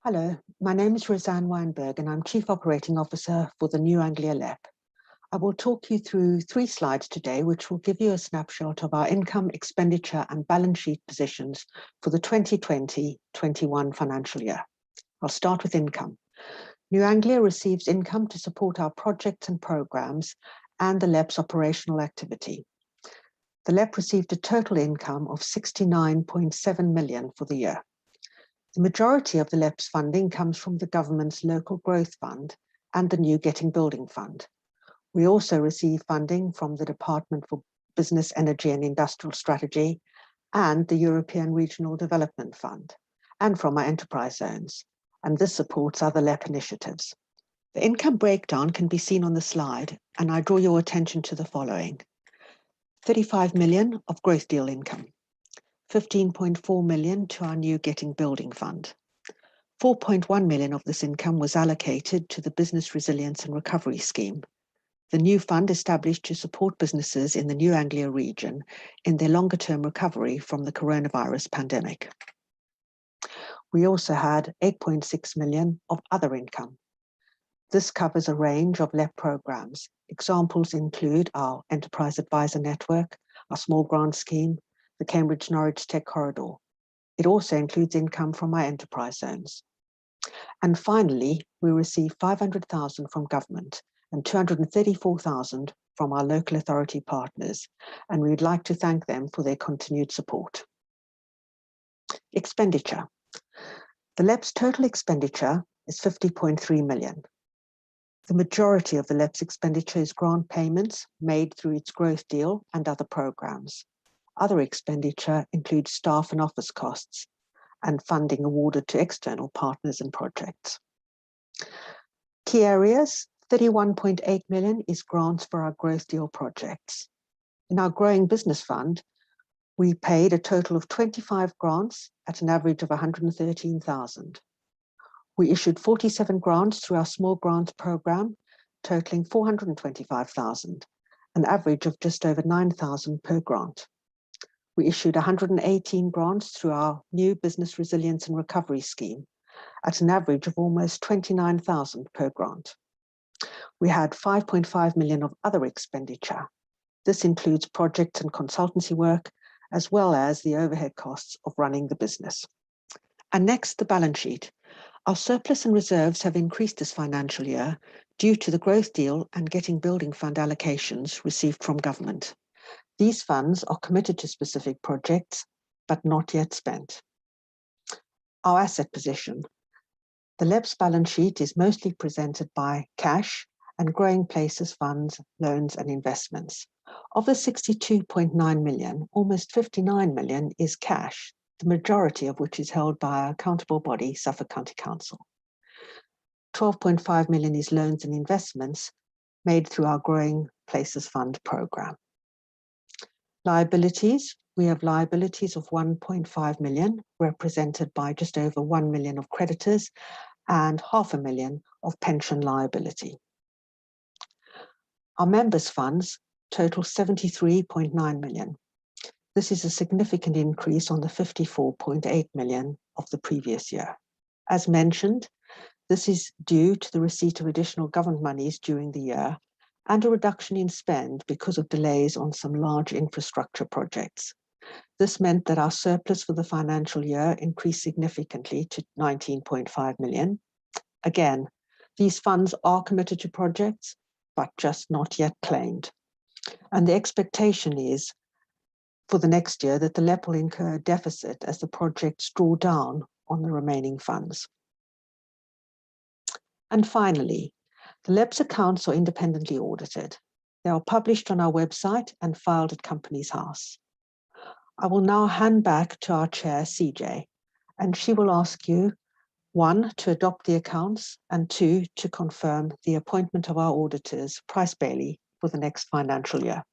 Hello, my name is Rosanne Wijnberg and I'm Chief Operating Officer for the new Anglia LEP. I will talk you through 3 slides today, which will give you a snapshot of our income, expenditure and balance sheet positions for the 2020-21 financial year. I'll start with income. New Anglia receives income to support our projects and programs and the LEP's operational activity. The LEP received a total income of 69.7 million for the year. The majority of the LEP's funding comes from the government's Local Growth Fund and the new Getting Building Fund. We also receive funding from the Department for Business, Energy and Industrial Strategy and the European Regional Development Fund, and from our enterprise zones, and this supports other LEP initiatives. The income breakdown can be seen on the slide, and I draw your attention to the following. 35 million of growth deal income. 15.4 million to our new Getting Building Fund. 4.1 million of this income was allocated to the Business Resilience and Recovery Scheme, the new fund established to support businesses in the New Anglia region in their longer-term recovery from the coronavirus pandemic. We also had 8.6 million of other income. This covers a range of LEP programs. Examples include our Enterprise Advisor Network, our Small Grant Scheme, the Cambridge-Norwich Tech Corridor. It also includes income from our enterprise zones. And finally, we receive 500,000 from government and 234,000 from our local authority partners, and we'd like to thank them for their continued support. Expenditure. The LEP's total expenditure is 50.3 million. The majority of the LEP's expenditure is grant payments made through its growth deal and other programs. Other expenditure includes staff and office costs and funding awarded to external partners and projects. Key areas, 31.8 million is grants for our growth deal projects. In our Growing Business Fund, we paid a total of 25 grants at an average of 113,000. We issued 47 grants through our small grants program, totaling 425,000, an average of just over 9,000 per grant. We issued 118 grants through our new Business Resilience and Recovery Scheme at an average of almost 29,000 per grant. We had 5.5 million of other expenditure. This includes project and consultancy work, as well as the overhead costs of running the business. And next, the balance sheet. Our surplus and reserves have increased this financial year due to the growth deal and Getting Building Fund allocations received from government. These funds are committed to specific projects, but not yet spent. Our asset position. The LEP's balance sheet is mostly presented by cash and growing places funds, loans and investments. Of the 62.9 million, almost 59 million is cash, the majority of which is held by our accountable body, Suffolk County Council. 12.5 million is loans and investments made through our Growing Places Fund programme. Liabilities, we have liabilities of 1.5 million, represented by just over 1 million of creditors and 500,000 of pension liability. Our members' funds total 73.9 million. This is a significant increase on the 54.8 million of the previous year. As mentioned, this is due to the receipt of additional government monies during the year and a reduction in spend because of delays on some large infrastructure projects. This meant that our surplus for the financial year increased significantly to 19.5 million. Again, these funds are committed to projects, but just not yet claimed. And the expectation is for the next year that the LEP will incur a deficit as the projects draw down on the remaining funds. And finally, the LEP's accounts are independently audited. They are published on our website and filed at Companies House. I will now hand back to our chair, CJ, and she will ask you, 1, to adopt the accounts, and 2, to confirm the appointment of our auditors, Price Bailey, for the next financial year.